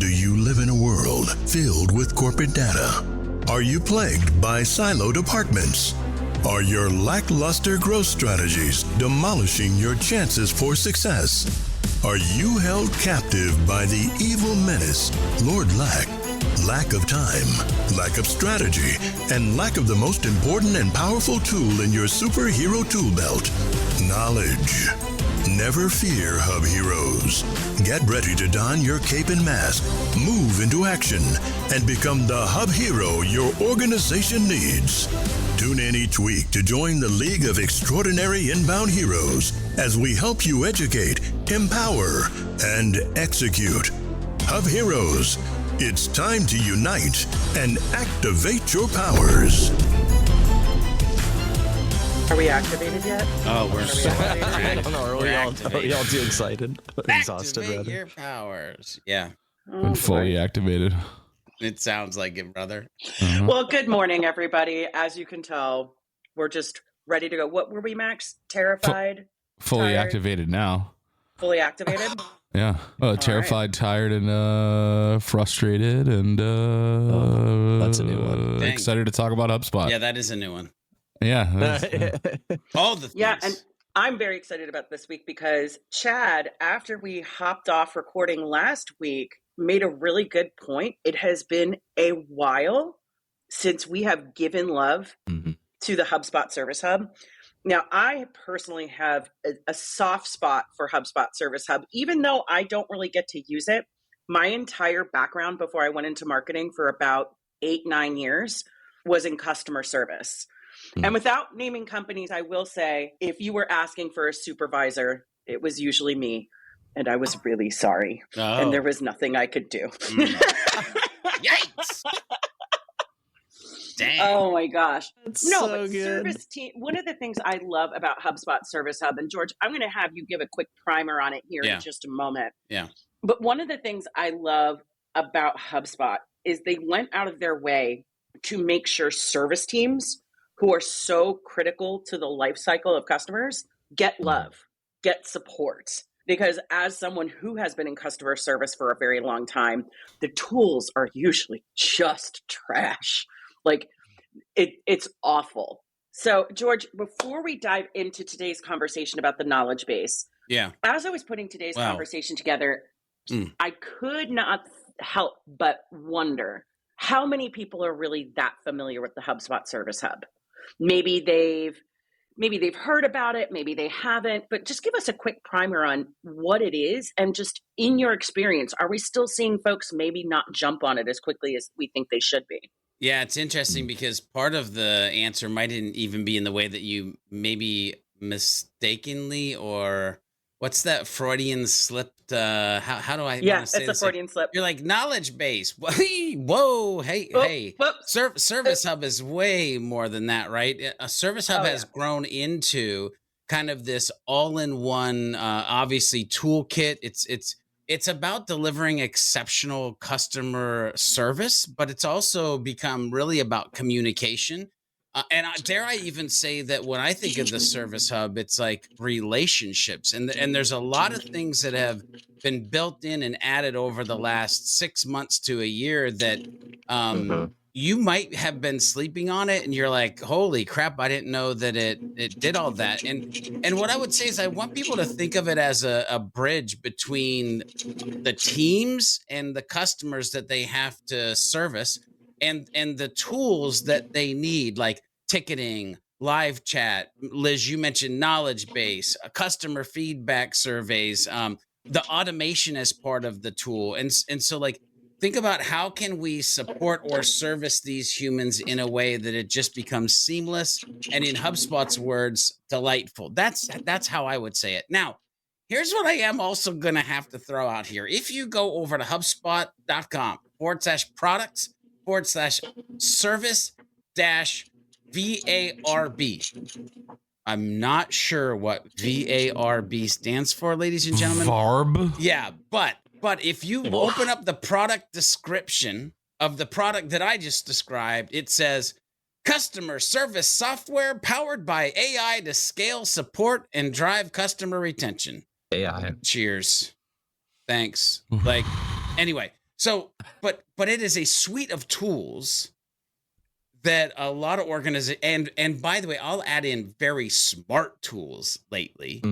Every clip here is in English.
Do you live in a world filled with corporate data? Are you plagued by siloed departments? Are your lackluster growth strategies demolishing your chances for success? Are you held captive by the evil menace, Lord Lack? Lack of time, lack of strategy, and lack of the most important and powerful tool in your superhero tool belt, knowledge. Never fear, HubHeroes. Get ready to don your cape and mask, move into action, and become the Hub Hero your organization needs. Tune in each week to join the League of Extraordinary Inbound Heroes as we help you educate, empower, and execute. HubHeroes, it's time to unite and activate your powers. Are we activated yet? Oh, we're so I don't know. Are we all too excited? Exhausted, activate rather. your powers. Yeah, Oh, fully boy. activated. it sounds like it, brother. Well, good morning, everybody. As you can tell, we're just ready to go. What were we, Max? Terrified? Fully Tired? activated now. Fully activated? Yeah. Terrified, tired, and frustrated, and that's a new one. Dang. excited to talk about HubSpot. Yeah, that is a new one. Yeah. that's- All the things. Yeah, and I'm very excited about this week because Chad, after we hopped off recording last week, made a really good point. It has been a while since we have given love Mhm. to the HubSpot Service Hub. Now, I personally have a soft spot for HubSpot Service Hub, even though I don't really get to use it. My entire background before I went into marketing for about 8-9 years was in customer service. And without naming companies, I will say, if you were asking for a supervisor, it was usually me. And I was really sorry. Oh. And there was nothing I could do. Yikes! Dang. Oh my gosh. That's No, so but good. service team, one of the things I love about HubSpot Service Hub, and George, I'm going to have you give a quick primer on it here Yeah. in just a moment. Yeah. But one of the things I love about HubSpot is they went out of their way to make sure service teams who are so critical to the life cycle of customers get love, get support. Because as someone who has been in customer service for a very long time, the tools are usually just trash. Like it's awful. So George, before we dive into today's conversation about the knowledge base, Yeah. as I was putting today's Wow. conversation together, Mm. I could not help but wonder how many people are really that familiar with the HubSpot Service Hub. Maybe they've heard about it, maybe they haven't, but just give us a quick primer on what it is. And just in your experience, are we still seeing folks maybe not jump on it as quickly as we think they should be? Yeah, it's interesting because part of the answer might even be in the way that you maybe mistakenly, or what's that Freudian slip? How do I Yeah, want to say it's a this? Freudian slip. You're like knowledge base. Whoa, hey. Whoop. Service Hub is way more than that, right? A Service Hub Oh, has grown into kind of this all-in-one, obviously toolkit. It's about delivering exceptional customer service, but it's also become really about communication. Dare I even say that when I think of the Service Hub, it's like relationships. And there's a lot of things that have been built in and added over the last 6 months to a year that you might have been sleeping on it. And you're like, holy crap, I didn't know that it did all that. And what I would say is I want people to think of it as a bridge between the teams and the customers that they have to service, and the tools that they need, like ticketing, live chat. Liz, you mentioned knowledge base, customer feedback surveys, the automation as part of the tool. And so like, think about how can we support or service these humans in a way that it just becomes seamless and, in HubSpot's words, delightful. That's how I would say it. Now, here's what I am also going to have to throw out here. If you go over to HubSpot.com/products/service-VARB. I'm not sure what VARB stands for, ladies and gentlemen. Varb. Yeah, but if you open up the product description of the product that I just described, it says customer service software powered by AI to scale support and drive customer retention. AI. Cheers. Thanks. Like, anyway, So, but it is a suite of tools that a lot of organizations, and by the way, I'll add in very smart tools lately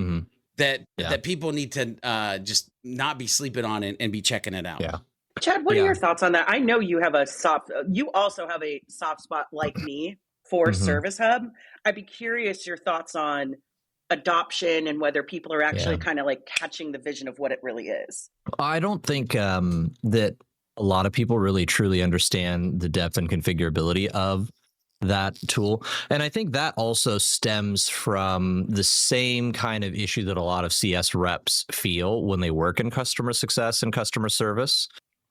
that people need to just not be sleeping on and be checking it out. Yeah. Chad, what are your thoughts on that? I know you also have a soft spot like me for Service Hub. I'd be curious your thoughts on adoption and whether people are actually kind of like catching the vision of what it really is. I don't think that a lot of people really truly understand the depth and configurability of that tool. And I think that also stems from the same kind of issue that a lot of CS reps feel when they work in customer success and customer service.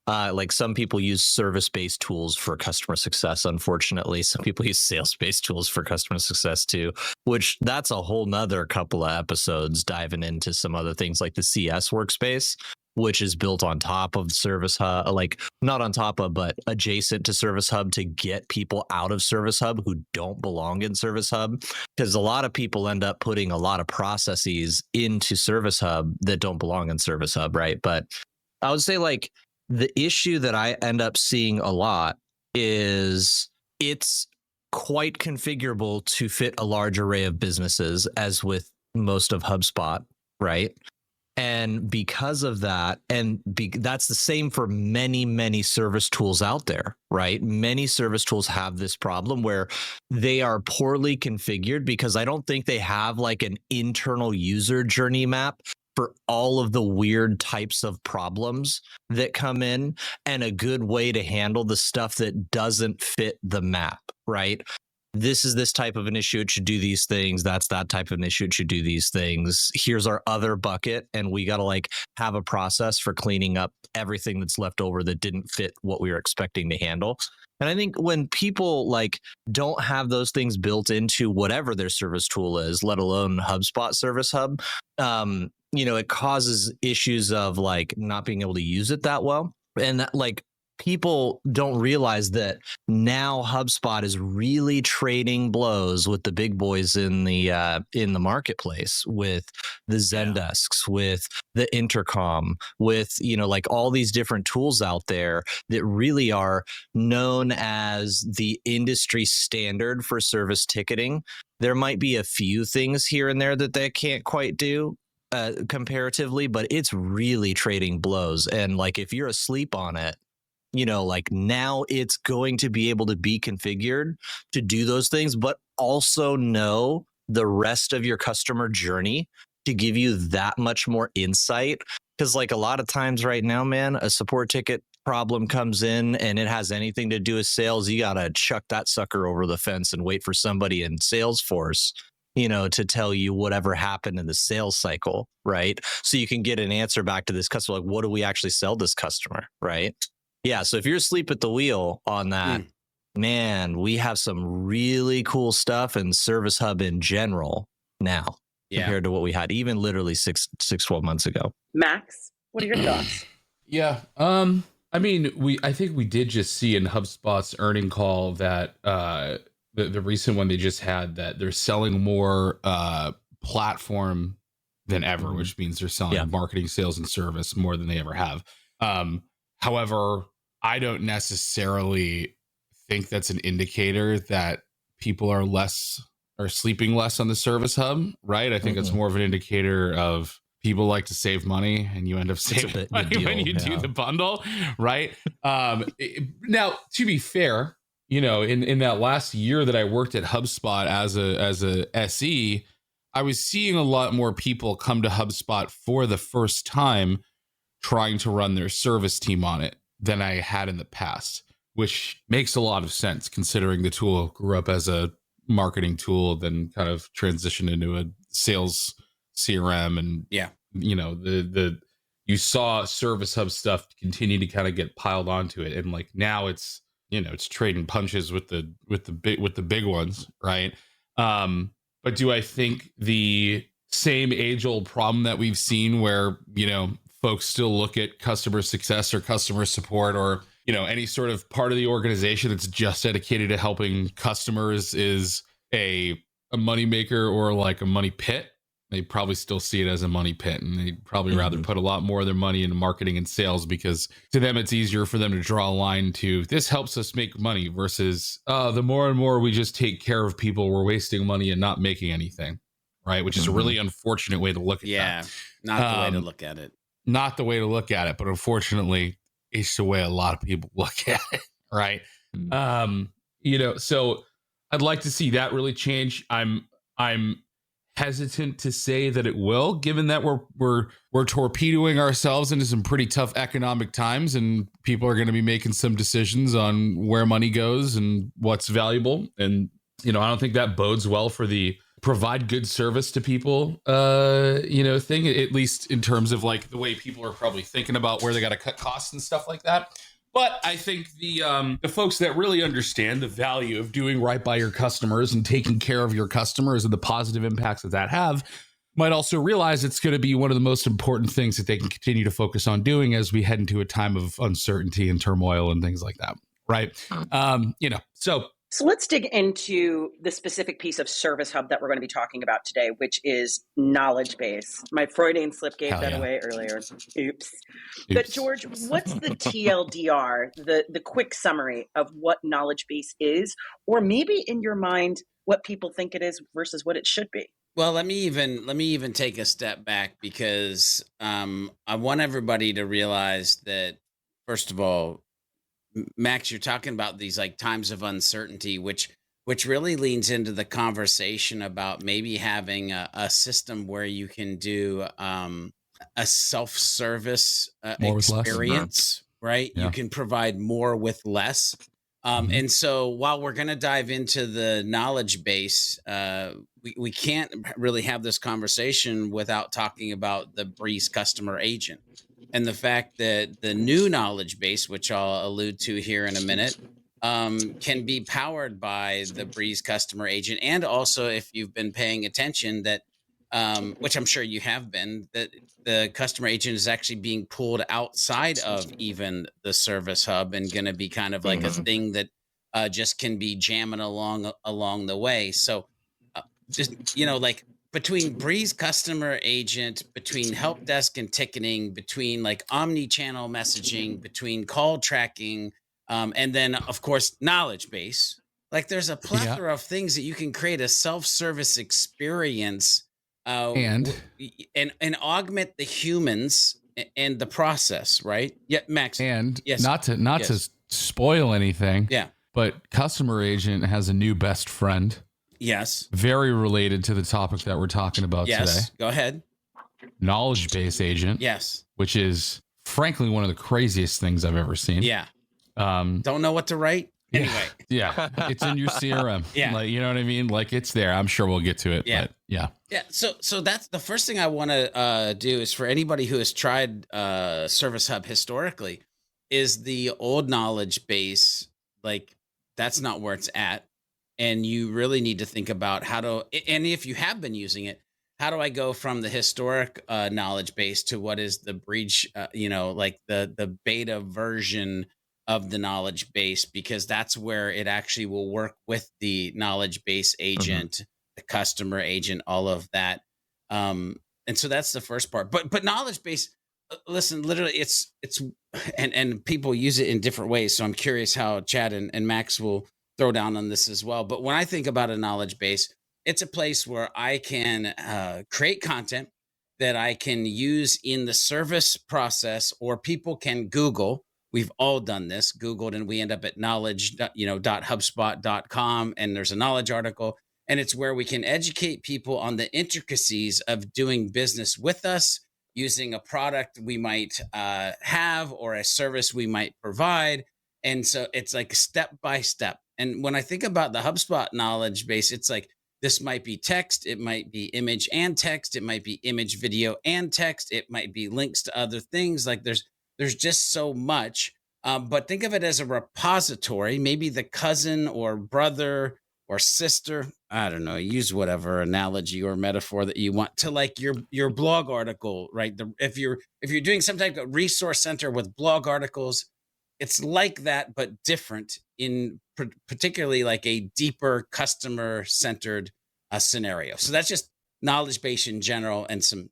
Like some people use service-based tools for customer success. Unfortunately, some people use sales-based tools for customer success too, which that's a whole nother couple of episodes diving into some other things like the CS workspace, which is built on top of Service Hub, like not on top of, but adjacent to Service Hub to get people out of Service Hub who don't belong in Service Hub. Because a lot of people end up putting a lot of processes into Service Hub that don't belong in Service Hub, right? But I would say like the issue that I end up seeing a lot is it's quite configurable to fit a large array of businesses, as with most of HubSpot, right? And because of that, that's the same for many, many service tools out there, right? Many service tools have this problem where they are poorly configured because I don't think they have like an internal user journey map for all of the weird types of problems that come in and a good way to handle the stuff that doesn't fit the map, right? This is this type of an issue. It should do these things. That's that type of an issue. It should do these things. Here's our other bucket. And we got to like have a process for cleaning up everything that's left over that didn't fit what we were expecting to handle. And I think when people like don't have those things built into whatever their service tool is, let alone HubSpot Service Hub, it causes issues of like not being able to use it that well. And that, like, people don't realize that now HubSpot is really trading blows with the big boys in the marketplace, with the Zendesks, with the Intercom, with like all these different tools out there that really are known as the industry standard for service ticketing. There might be a few things here and there that they can't quite do comparatively, but it's really trading blows. And like if you're asleep on it, like now it's going to be able to be configured to do those things, but also know the rest of your customer journey to give you that much more insight. Because like a lot of times right now, man, a support ticket problem comes in and it has anything to do with sales. You got to chuck that sucker over the fence and wait for somebody in Salesforce, to tell you whatever happened in the sales cycle, right? So you can get an answer back to this customer, like, what do we actually sell this customer, right? Yeah, so if you're asleep at the wheel on that, man, we have some really cool stuff in Service Hub in general now compared to what we had even literally 12 months ago. Max, what are your thoughts? Yeah. I mean, I think we did just see in HubSpot's earning call that the recent one they just had, that they're selling more platform than ever, which means they're selling marketing, sales, and service more than they ever have. However, I don't necessarily think that's an indicator that people are sleeping less on the Service Hub, right? I think it's more of an indicator of people like to save money, and you end up saving money when you do the bundle, right? Now, to be fair, in that last year that I worked at HubSpot as a SE, I was seeing a lot more people come to HubSpot for the first time trying to run their service team on it than I had in the past, which makes a lot of sense considering the tool grew up as a marketing tool, then kind of transitioned into a sales CRM. And you saw Service Hub stuff continue to kind of get piled onto it. And like now it's trading punches with the big ones. Right. But do I think the same age old problem that we've seen where, folks still look at customer success or customer support or, any sort of part of the organization that's just dedicated to helping customers is a moneymaker or like a money pit? They probably still see it as a money pit, and they'd probably rather put a lot more of their money into marketing and sales, because to them it's easier for them to draw a line to this helps us make money versus the more and more we just take care of people, we're wasting money and not making anything, right? Which is a really unfortunate way to look at that. Not the way to look at it. Not the way to look at it, but unfortunately, it's the way a lot of people look at it, right? So I'd like to see that really change. I'm hesitant to say that it will, given that we're torpedoing ourselves into some pretty tough economic times, and people are going to be making some decisions on where money goes and what's valuable. And I don't think that bodes well for the provide good service to people thing, at least in terms of like the way people are probably thinking about where they got to cut costs and stuff like that. But I think the folks that really understand the value of doing right by your customers and taking care of your customers and the positive impacts that have might also realize it's going to be one of the most important things that they can continue to focus on doing as we head into a time of uncertainty and turmoil and things like that. Right. So let's dig into the specific piece of Service Hub that we're going to be talking about today, which is knowledge base. My Freudian slip gave that away earlier. Oops. But George, what's the TLDR, the quick summary of what knowledge base is, or maybe in your mind, what people think it is versus what it should be? Well, let me even take a step back, because I want everybody to realize that, first of all, Max, you're talking about these like times of uncertainty, which really leans into the conversation about maybe having a system where you can do a self-service experience, right? Yeah. You can provide more with less. And so while we're going to dive into the knowledge base, we can't really have this conversation without talking about the Breeze customer agent. And the fact that the new knowledge base, which I'll allude to here in a minute, can be powered by the Breeze customer agent. And also, if you've been paying attention, that which I'm sure you have been, that the customer agent is actually being pulled outside of even the Service Hub and going to be kind of like a thing that just can be jamming along the way. So just, like, between Breeze customer agent, between help desk and ticketing, between like omni-channel messaging, between call tracking, and then of course knowledge base, like there's a plethora of things that you can create a self-service experience and augment the humans and the process, right? Yeah, Max. And not to spoil anything. Yeah. But customer agent has a new best friend. Yes. Very related to the topic that we're talking about today. Go ahead. Knowledge base agent. Yes. Which is frankly one of the craziest things I've ever seen. Yeah. Don't know what to write. Anyway. Yeah. It's in your CRM. Yeah. Like, you know what I mean? Like, it's there. I'm sure we'll get to it. Yeah. But yeah. Yeah. So that's the first thing I want to do is for anybody who has tried Service Hub historically, is the old knowledge base, like that's not where it's at. And you really need to think about and if you have been using it, how do I go from the historic knowledge base to what is the breach, like the beta version of the knowledge base, because that's where it actually will work with the knowledge base agent, the customer agent, all of that. And so that's the first part. But knowledge base, listen, literally it's and people use it in different ways. So I'm curious how Chad and Max will throw down on this as well. But when I think about a knowledge base, it's a place where I can create content that I can use in the service process, or people can Google. We've all done this, Googled, and we end up at knowledge.hubspot.com, and there's a knowledge article, and it's where we can educate people on the intricacies of doing business with us, using a product we might have or a service we might provide. And so it's like step by step. And when I think about the HubSpot knowledge base, it's like, this might be text, it might be image and text, it might be image, video, and text, it might be links to other things. Like there's just so much. But think of it as a repository, maybe the cousin or brother or sister, I don't know, use whatever analogy or metaphor that you want, to like your blog article, right? If you're doing some type of resource center with blog articles, it's like that, but different, in particularly like a deeper customer centered scenario. So that's just knowledge base in general, and some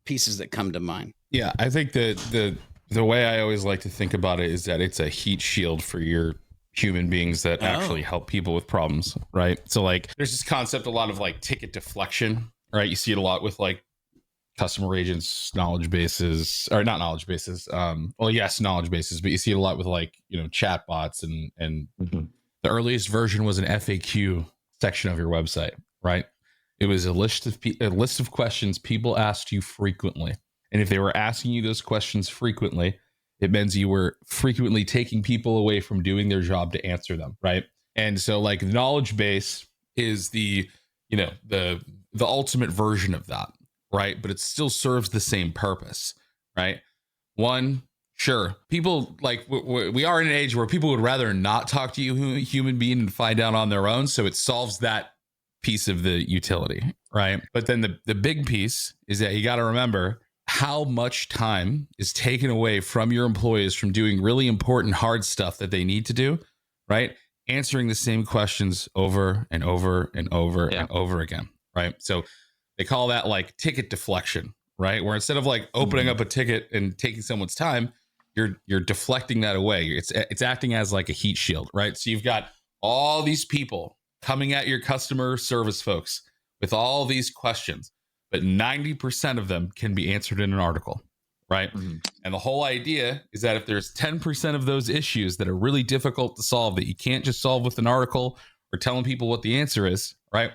pieces that come to mind. Yeah, I think the way I always like to think about it is that it's a heat shield for your human beings that actually help people with problems, right? So like there's this concept, a lot of like ticket deflection, right? You see it a lot with like customer agents, knowledge bases, or not knowledge bases. Knowledge bases, but you see it a lot with like, chat bots and the earliest version was an FAQ section of your website, right? It was a list of questions people asked you frequently. And if they were asking you those questions frequently, it means you were frequently taking people away from doing their job to answer them, right? And so like knowledge base is the ultimate version of that, right? But it still serves the same purpose, right? One, sure, people like we are in an age where people would rather not talk to you, human being, and find out on their own. So it solves that piece of the utility, right? But then the big piece is that you got to remember how much time is taken away from your employees from doing really important, hard stuff that they need to do, right? Answering the same questions over and over and over and over again, right? So they call that like ticket deflection, right? Where instead of like opening up a ticket and taking someone's time, you're deflecting that away. It's acting as like a heat shield, right? So you've got all these people coming at your customer service folks with all these questions, but 90% of them can be answered in an article, right? And the whole idea is that if there's 10% of those issues that are really difficult to solve that you can't just solve with an article or telling people what the answer is, right?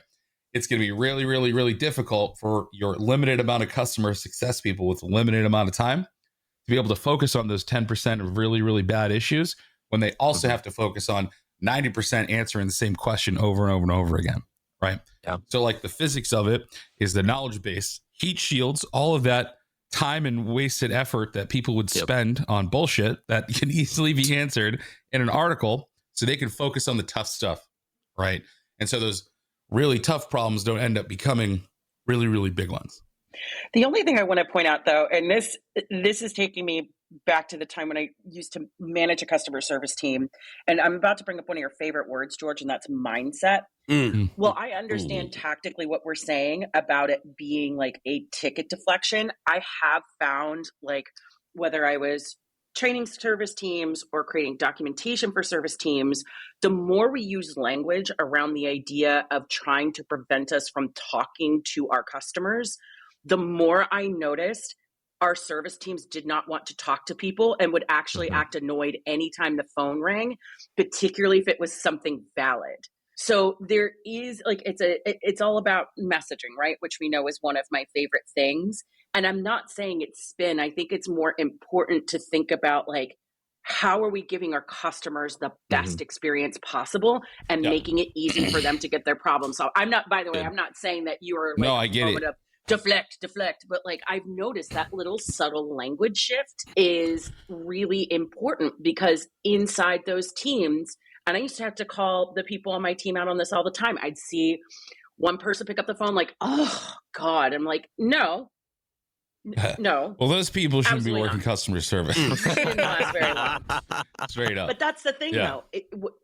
It's going to be really, really, really difficult for your limited amount of customer success people with a limited amount of time to be able to focus on those 10% of really, really bad issues when they also have to focus on 90% answering the same question over and over and over again. Right. Yeah. So like the physics of it is the knowledge base heat shields all of that time and wasted effort that people would spend on bullshit that can easily be answered in an article so they can focus on the tough stuff. Right. And so those really tough problems don't end up becoming really, really big ones. The only thing I want to point out, though, and this is taking me back to the time when I used to manage a customer service team, and I'm about to bring up one of your favorite words, George, and that's mindset. Well, I understand tactically what we're saying about it being like a ticket deflection. I have found, like, whether I was training service teams or creating documentation for service teams, the more we use language around the idea of trying to prevent us from talking to our customers, the more I noticed our service teams did not want to talk to people and would actually act annoyed anytime the phone rang, particularly if it was something valid. So there is like, it's all about messaging, right? Which we know is one of my favorite things. And I'm not saying it's spin. I think it's more important to think about like, how are we giving our customers the best experience possible and making it easy for them to get their problem solved. I'm not, by the way, I'm not saying that you are like, no, I get it. Deflect, but like I've noticed that little subtle language shift is really important because inside those teams, and I used to have to call the people on my team out on this all the time. I'd see one person pick up the phone like, oh God. I'm like, no. Well, those people shouldn't be working customer service. It didn't last very long. Straight up. But that's the thing, though.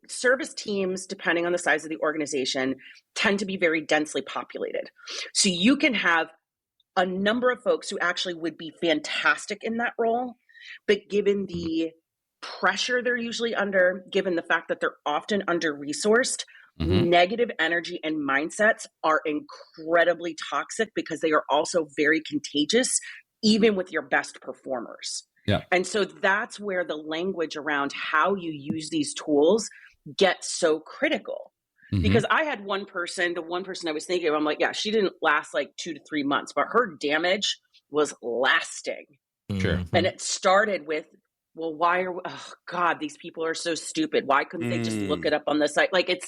Service teams, depending on the size of the organization, tend to be very densely populated. So you can have a number of folks who actually would be fantastic in that role, but given the pressure they're usually under, given the fact that they're often under-resourced, negative energy and mindsets are incredibly toxic because they are also very contagious, even with your best performers. Yeah. And so that's where the language around how you use these tools gets so critical. Because I had one person, the one person I was thinking of, I'm like, yeah, she didn't last like 2 to 3 months, but her damage was lasting. Sure. And it started with, well, oh God, these people are so stupid. Why couldn't they just look it up on the site? Like it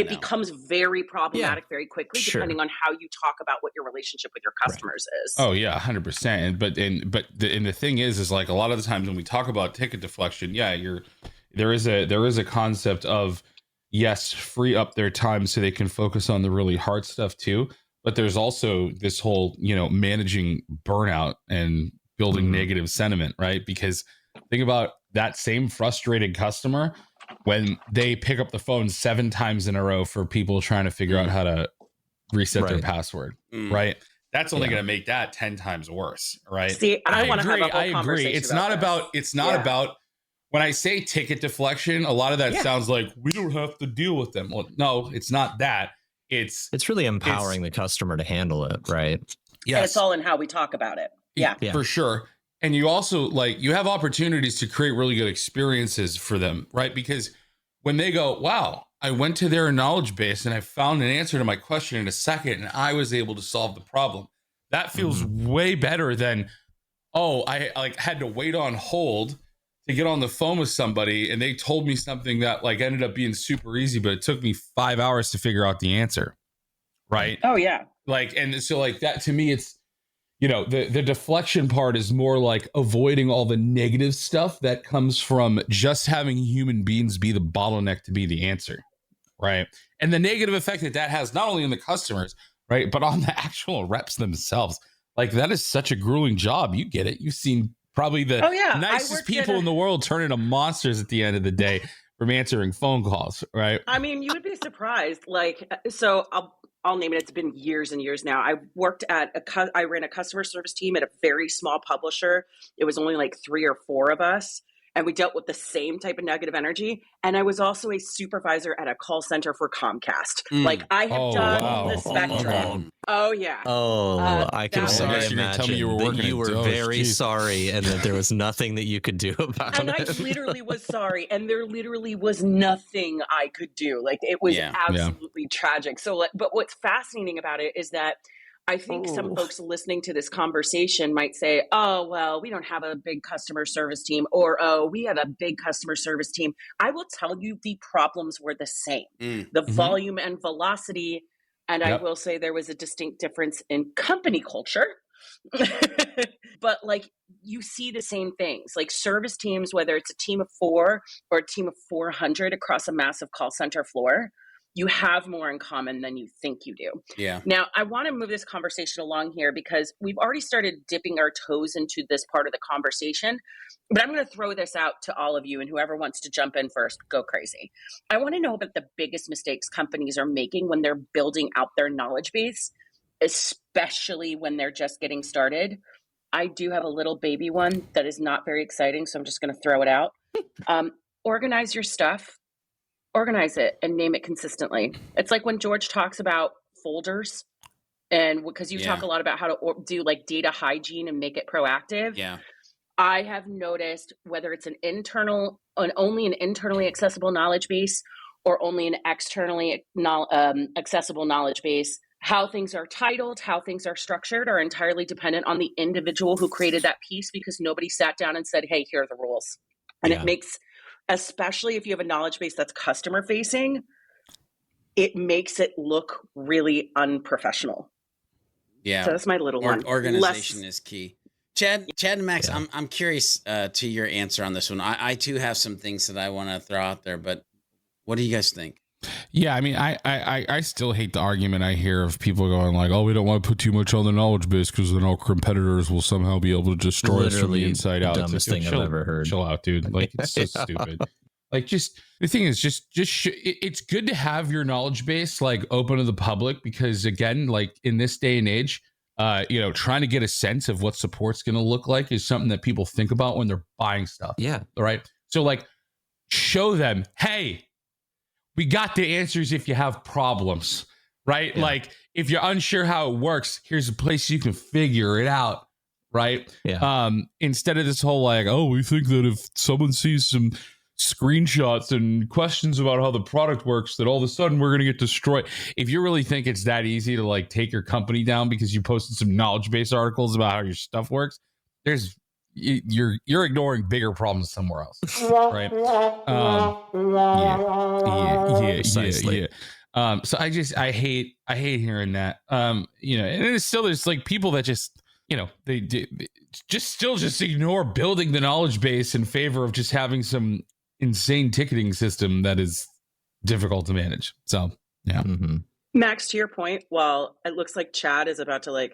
becomes very problematic very quickly, depending on how you talk about what your relationship with your customers is. Oh yeah, 100%. But the thing is like a lot of the times when we talk about ticket deflection, there is a concept of, yes, free up their time so they can focus on the really hard stuff too. But there's also this whole, managing burnout and building negative sentiment, right? Because think about that same frustrated customer when they pick up the phone 7 times in a row for people trying to figure out how to reset their password, right? that's only going to make that 10 times worse, right? See, I want to have a whole conversation. It's not about when I say ticket deflection, a lot of that sounds like we don't have to deal with them. Well, no, it's not that. It's really empowering the customer to handle it, right? Yes. And it's all in how we talk about it. Yeah, for sure. And you also you have opportunities to create really good experiences for them, right? Because when they go, wow, I went to their knowledge base and I found an answer to my question in a second and I was able to solve the problem. That feels way better than, I had to wait on hold to get on the phone with somebody and they told me something that ended up being super easy, but it took me 5 hours to figure out the answer. Right. Oh yeah. And so that to me, it's, the deflection part is more like avoiding all the negative stuff that comes from just having human beings be the bottleneck to be the answer. Right. And the negative effect that has not only on the customers, right, but on the actual reps themselves. That is such a grueling job. You get it. You've seen probably the nicest people in the world turn into monsters at the end of the day from answering phone calls. Right. I mean, you would be surprised. So I'll name it. It's been years and years now. I worked at I ran a customer service team at a very small publisher. It was only 3 or 4 of us. And we dealt with the same type of negative energy. And I was also a supervisor at a call center for Comcast. I have done the spectrum. Oh, yeah. I can only imagine that you were very sorry and that there was nothing that you could do about it. And I literally was sorry. And there literally was nothing I could do. It was absolutely tragic. So, but what's fascinating about it is that I think some folks listening to this conversation might say, oh, well, we don't have a big customer service team, or, oh, we have a big customer service team. I will tell you the problems were the same, the volume and velocity. And I will say there was a distinct difference in company culture. But you see the same things, service teams, whether it's a team of 4 or a team of 400 across a massive call center floor, you have more in common than you think you do. Yeah. Now, I want to move this conversation along here because we've already started dipping our toes into this part of the conversation, but I'm going to throw this out to all of you, and whoever wants to jump in first, go crazy. I want to know about the biggest mistakes companies are making when they're building out their knowledge base, especially when they're just getting started. I do have a little baby one that is not very exciting, so I'm just going to throw it out. Organize your stuff. Organize it and name it consistently. It's like when George talks about folders, and because you talk a lot about how to do data hygiene and make it proactive. Yeah. I have noticed whether it's only an internally accessible knowledge base or only an externally accessible knowledge base, how things are titled, how things are structured are entirely dependent on the individual who created that piece, because nobody sat down and said, hey, here are the rules. And it makes, especially if you have a knowledge base that's customer facing, it makes it look really unprofessional. Yeah. So that's my little one. Organization is key. Chad and Max, I'm curious to your answer on this one. I too have some things that I want to throw out there, but what do you guys think? Yeah, I mean, I still hate the argument I hear of people going oh, we don't want to put too much on the knowledge base because then our competitors will somehow be able to destroy us from the inside out. Dumbest thing I've ever heard. Chill out, dude. It's so stupid. Just the thing is, it's good to have your knowledge base open to the public, because again, in this day and age, trying to get a sense of what support's going to look like is something that people think about when they're buying stuff. Yeah. All right. So show them, hey, we got the answers if you have problems, right? Yeah. If you're unsure how it works, here's a place you can figure it out, right? Yeah. Instead of this whole oh, we think that if someone sees some screenshots and questions about how the product works, that all of a sudden we're going to get destroyed. If you really think it's that easy to take your company down because you posted some knowledge base articles about how your stuff works, you're ignoring bigger problems somewhere else, right? So I hate hearing that. And it's still, there's people that just they just ignore building the knowledge base in favor of just having some insane ticketing system that is difficult to manage. So yeah. Max, to your point, well, it looks like Chad is about to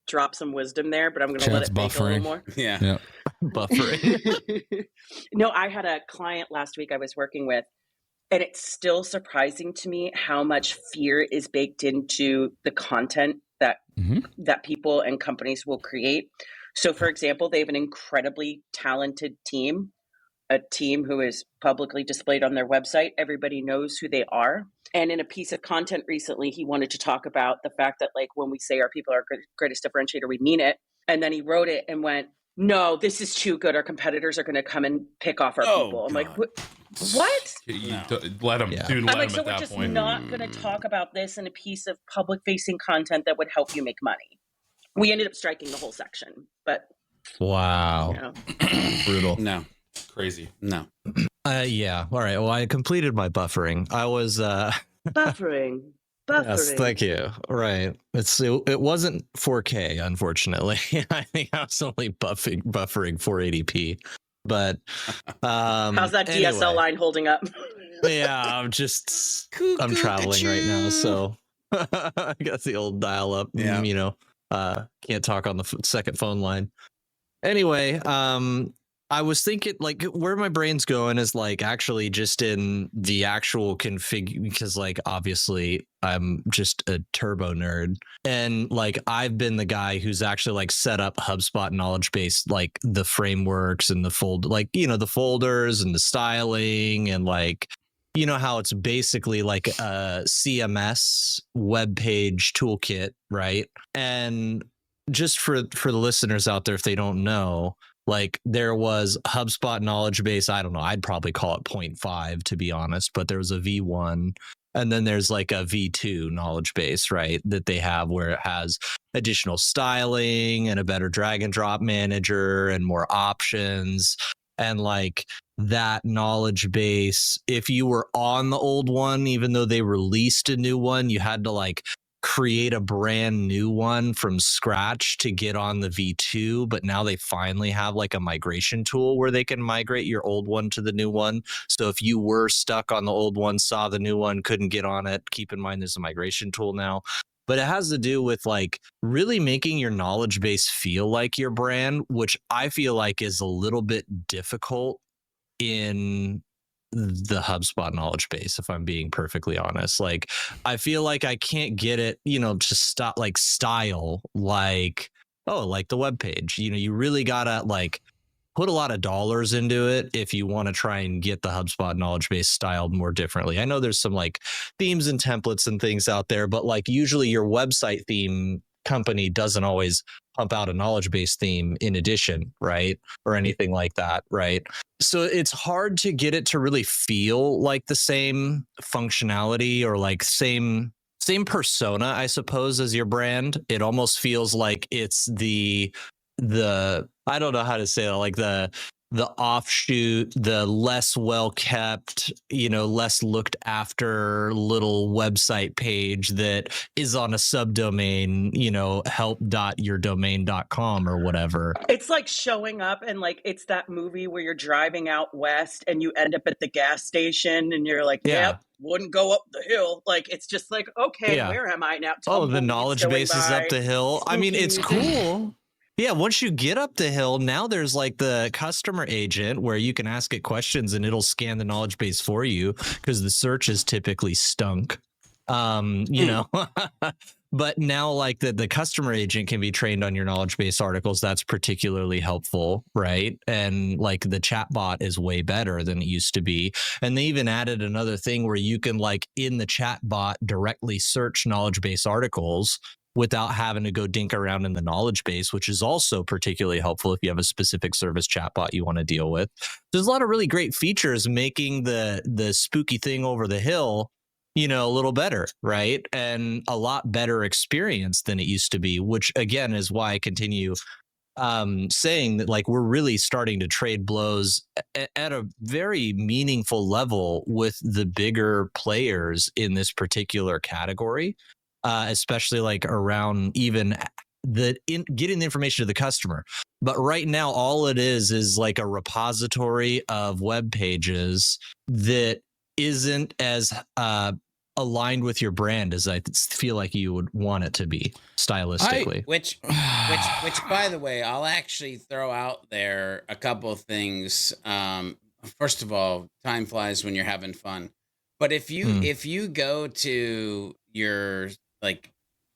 drop some wisdom there, but I'm going to let it bake a little more. Yeah. Buffering. No, I had a client last week I was working with, and it's still surprising to me how much fear is baked into the content that Mhm. that people and companies will create. So for example, they have an incredibly talented team, a team who is publicly displayed on their website. Everybody knows who they are. And in a piece of content recently, he wanted to talk about the fact that, like, when we say our people are greatest differentiator, we mean it. And then he wrote it and went, no, this is too good. Our competitors are going to come and pick off our people. I'm like, what? You No. let him, Yeah. dude. I'm Let like, him so at we're that just point. not going to talk about this in a piece of public facing content that would help you make money. We ended up striking the whole section, but Wow. you know. Brutal. No, Crazy. no. Yeah. All right. Well, I completed my buffering. I was Buffering. Yes, thank you. Right. It wasn't 4K, unfortunately. I think I was only buffering 480p. But How's that DSL anyway. line holding up? Yeah, I'm traveling right now, so I got the old dial up. Yeah. Can't talk on the second phone line. Anyway, I was thinking, like, where my brain's going is like actually just in the actual config, because like obviously I'm just a turbo nerd, and like I've been the guy who's actually like set up HubSpot knowledge base, like the frameworks and the the folders and the styling, and like how it's basically like a CMS web page toolkit, right? And just for the listeners out there, if they don't know, like there was HubSpot knowledge base. I don't know. I'd probably call it 0.5 to be honest, but there was a V1, and then there's like a V2 knowledge base, right? That they have where it has additional styling and a better drag and drop manager and more options. And like that knowledge base, if you were on the old one, even though they released a new one, you had to like create a brand new one from scratch to get on the V2, but now they finally have like a migration tool where they can migrate your old one to the new one. So if you were stuck on the old one, saw the new one, couldn't get on it, keep in mind there's a migration tool now. But it has to do with like really making your knowledge base feel like your brand, which I feel like is a little bit difficult in the HubSpot knowledge base, if I'm being perfectly honest. Like I feel like I can't get it, to stop like style, like the web page. You really gotta like put a lot of dollars into it if you want to try and get the HubSpot knowledge base styled more differently. I know there's some like themes and templates and things out there, but like usually your website theme company doesn't always pump out a knowledge base theme in addition, right? Or anything like that, right? So it's hard to get it to really feel like the same functionality or like same persona, I suppose, as your brand. It almost feels like it's the I don't know how to say it, like the offshoot, the less well kept, less looked after little website page that is on a subdomain, help.yourdomain.com or whatever. It's like showing up and like it's that movie where you're driving out west and you end up at the gas station and you're like, yep, wouldn't go up the hill. Like it's just like, okay, where am I now? The knowledge base is up the hill. I mean, it's cool. Yeah, once you get up the hill, now there's like the customer agent where you can ask it questions and it'll scan the knowledge base for you because the search is typically stunk. But now like the customer agent can be trained on your knowledge base articles. That's particularly helpful, right? And like the chatbot is way better than it used to be. And they even added another thing where you can like in the chatbot directly search knowledge base articles without having to go dink around in the knowledge base, which is also particularly helpful if you have a specific service chatbot you want to deal with. There's a lot of really great features making the spooky thing over the hill, a little better, right? And a lot better experience than it used to be, which again is why I continue saying that like we're really starting to trade blows at a very meaningful level with the bigger players in this particular category. Especially like around even getting the information to the customer. But right now, all it is like a repository of web pages that isn't as aligned with your brand as I feel like you would want it to be stylistically. Which, by the way, I'll actually throw out there a couple of things. First of all, time flies when you're having fun. But if you go to your like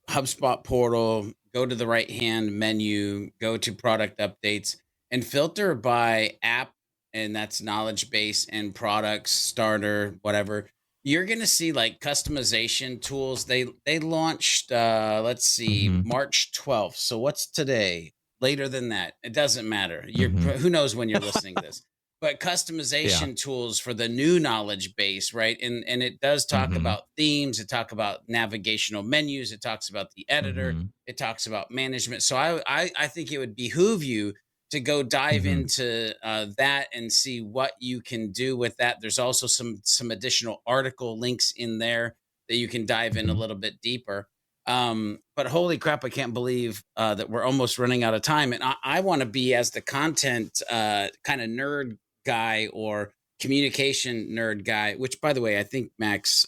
HubSpot portal, go to the right-hand menu, go to product updates, and filter by app, and that's knowledge base and products, starter, whatever. You're gonna see like customization tools. They launched let's see, March 12th. So what's today? Later than that. It doesn't matter. Who knows when you're listening to this. But customization tools for the new knowledge base, right? And it does talk about themes, it talks about navigational menus, it talks about the editor, it talks about management. So I think it would behoove you to go dive into that and see what you can do with that. There's also some additional article links in there that you can dive in a little bit deeper. But holy crap, I can't believe that we're almost running out of time. And I want to be, as the content kind of nerd guy or communication nerd guy, which, by the way, I think Max,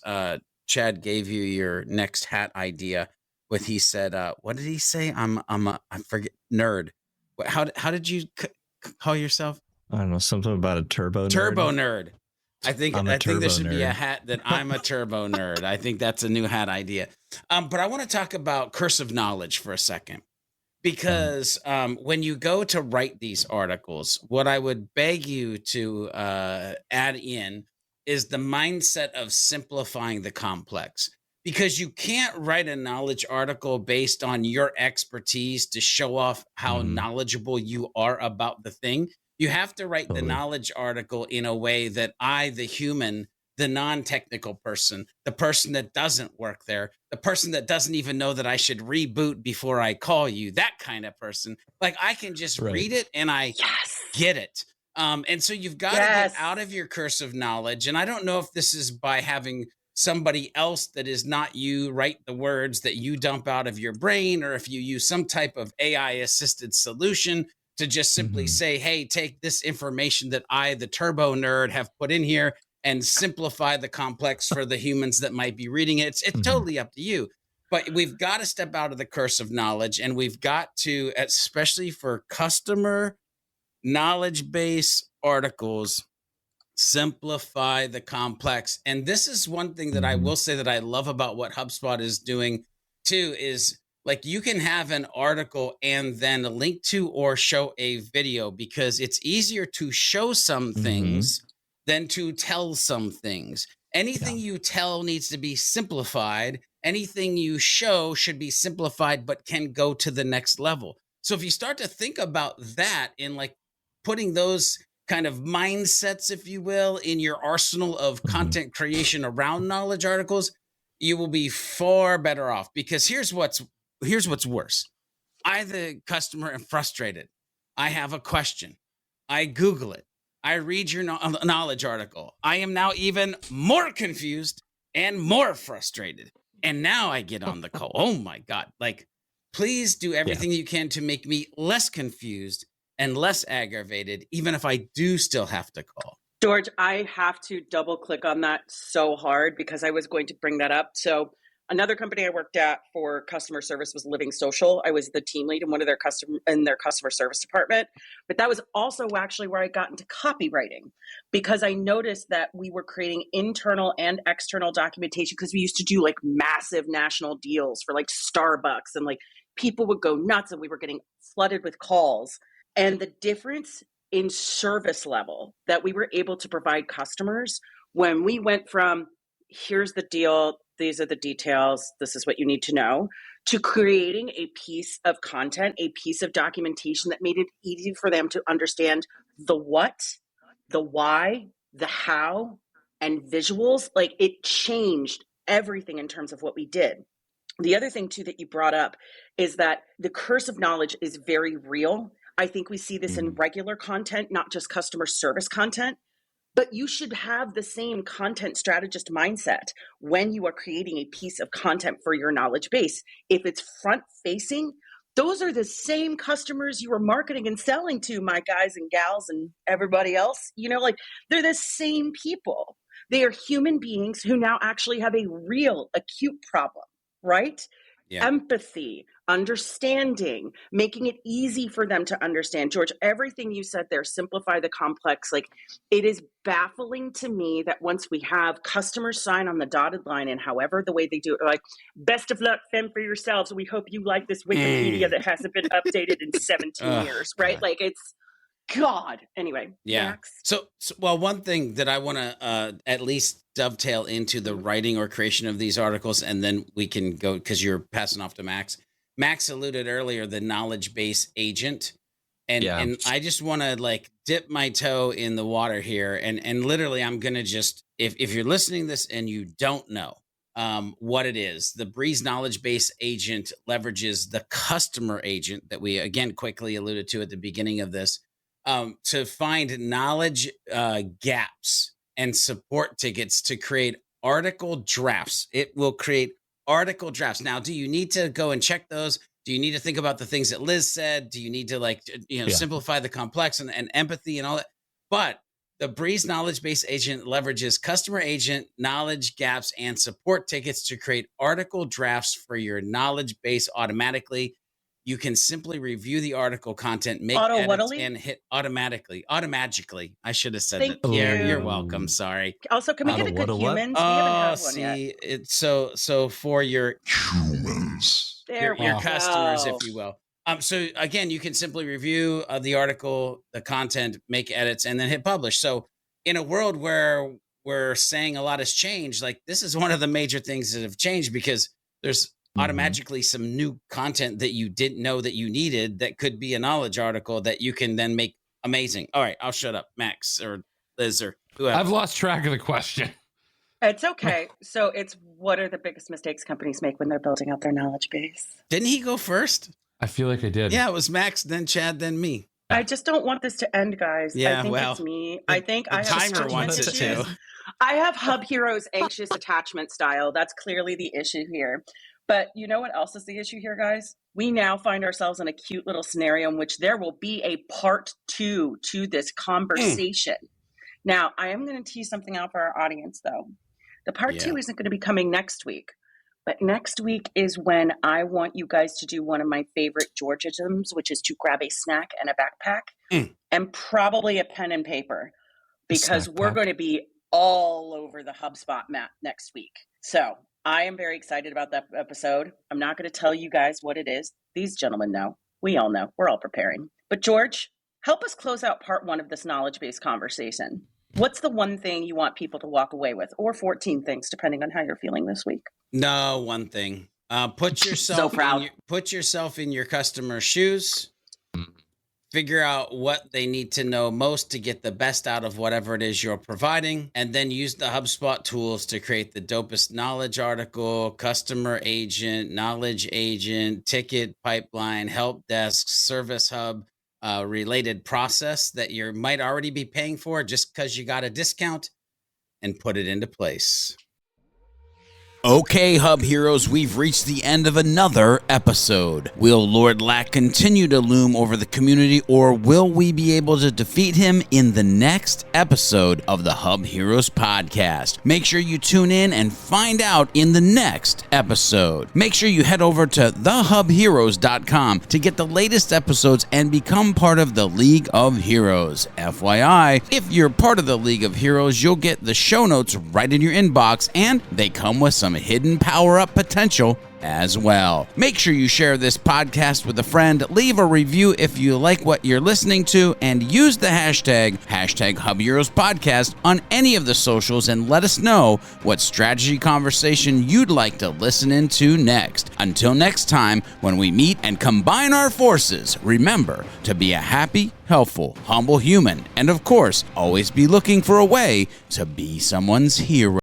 Chad gave you your next hat idea. What he said, what did he say? I forget, nerd. How did you call yourself? I don't know, something about a turbo nerd. I think there should be a nerd. hat that I'm a turbo nerd. I think that's a new hat idea. But I want to talk about curse of knowledge for a second, because when you go to write these articles, what I would beg you to add in is the mindset of simplifying the complex. Because you can't write a knowledge article based on your expertise to show off how knowledgeable you are about the thing. You have to write the knowledge article in a way that I, the human, the non-technical person, the person that doesn't work there, the person that doesn't even know that I should reboot before I call you, that kind of person, like I can just read it and I get it. And so you've got to get out of your curse of knowledge. And I don't know if this is by having somebody else that is not you write the words that you dump out of your brain, or if you use some type of AI assisted solution to just simply say, hey, take this information that I, the turbo nerd, have put in here and simplify the complex for the humans that might be reading it. It's totally up to you. But we've got to step out of the curse of knowledge, and we've got to, especially for customer knowledge base articles, simplify the complex. And this is one thing that I will say that I love about what HubSpot is doing too, is like you can have an article and then link to or show a video, because it's easier to show some things than to tell some things. Anything you tell needs to be simplified. Anything you show should be simplified, but can go to the next level. So if you start to think about that in like putting those kind of mindsets, if you will, in your arsenal of content creation around knowledge articles, you will be far better off. Because here's what's worse. I, the customer, am frustrated. I have a question. I Google it. I read your knowledge article. I am now even more confused and more frustrated. And now I get on the call. Oh my God. Like, please do everything you can to make me less confused and less aggravated, even if I do still have to call. George, I have to double click on that so hard, because I was going to bring that up. So another company I worked at for customer service was Living Social. I was the team lead in their customer service department. But that was also actually where I got into copywriting, because I noticed that we were creating internal and external documentation, because we used to do like massive national deals for like Starbucks, and like people would go nuts, and we were getting flooded with calls. And the difference in service level that we were able to provide customers when we went from here's the deal, these are the details, this is what you need to know, to creating a piece of content, a piece of documentation that made it easy for them to understand the what, the why, the how, and visuals. Like, it changed everything in terms of what we did. The other thing too that you brought up is that the curse of knowledge is very real. I think we see this in regular content, not just customer service content, but you should have the same content strategist mindset when you are creating a piece of content for your knowledge base. If it's front facing, those are the same customers you are marketing and selling to, my guys and gals and everybody else. You know, like, they're the same people. They are human beings who now actually have a real acute problem, right? empathy, understanding, making it easy for them to understand. George, everything you said there, simplify the complex. Like, it is baffling to me that once we have customers sign on the dotted line, and however the way they do it, like, best of luck, fend for yourselves. We hope you like this Wikipedia that hasn't been updated in 17 years, right? Like, it's God. Anyway, yeah. Max. So, well, one thing that I want to at least dovetail into the writing or creation of these articles, and then we can go, because you're passing off to Max. Max alluded earlier, the knowledge base agent. And I just want to like dip my toe in the water here. And literally, I'm going to just, if you're listening to this and you don't know what it is, the Breeze knowledge base agent leverages the customer agent that we, again, quickly alluded to at the beginning of this, to find knowledge gaps and support tickets to create article drafts. It will create article drafts. Now, do you need to go and check those? Do you need to think about the things that Liz said? Do you need to simplify the complex and empathy and all that? But the Breeze knowledge base agent leverages customer agent knowledge gaps and support tickets to create article drafts for your knowledge base automatically. You can simply review the article content, make edits, and hit automatically. I should have said that. Yeah, you're welcome. Sorry. Also, can we get a good humans? We haven't had one yet. It's so for your humans, your customers, if you will. So again, you can simply review the article, the content, make edits, and then hit publish. So in a world where we're saying a lot has changed, like this is one of the major things that have changed, because there's automatically some new content that you didn't know that you needed that could be a knowledge article that you can then make amazing. All right, I'll shut up, Max or Liz or whoever. I've lost track of the question. It's okay. So it's, what are the biggest mistakes companies make when they're building out their knowledge base? Didn't he go first? I feel like I did. Yeah, it was Max, then Chad, then me. I just don't want this to end, guys. Yeah, I think well, it's me. I think I have timer wants it too. I have HubHeroes anxious attachment style. That's clearly the issue here. But you know what else is the issue here, guys? We now find ourselves in a cute little scenario in which there will be a part 2 to this conversation. Now, I am going to tease something out for our audience, though. The part 2 isn't going to be coming next week. But next week is when I want you guys to do one of my favorite Georgisms, which is to grab a snack and a backpack and probably a pen and paper, because we're going to be all over the HubSpot map next week. So I am very excited about that episode. I'm not going to tell you guys what it is. These gentlemen know. We all know. We're all preparing. But George, help us close out part 1 of this knowledge-based conversation. What's the one thing you want people to walk away with? Or 14 things, depending on how you're feeling this week. No, one thing. Put yourself in your customer's shoes. Figure out what they need to know most to get the best out of whatever it is you're providing, and then use the HubSpot tools to create the dopest knowledge article, customer agent, knowledge agent, ticket pipeline, help desk, service hub, related process that you might already be paying for just because you got a discount, and put it into place. Okay, Hub Heroes, we've reached the end of another episode. Will Lord Lack continue to loom over the community, or will we be able to defeat him in the next episode of the Hub Heroes Podcast? Make sure you tune in and find out in the next episode. Make sure you head over to thehubheroes.com to get the latest episodes and become part of the League of Heroes. FYI, if you're part of the League of Heroes, you'll get the show notes right in your inbox, and they come with some hidden power-up potential as well. Make sure you share this podcast with a friend, leave a review if you like what you're listening to, and use the hashtag HubHeroes Podcast on any of the socials, and let us know what strategy conversation you'd like to listen into next. Until next time, when we meet and combine our forces, remember to be a happy, helpful, humble human, and of course, always be looking for a way to be someone's hero.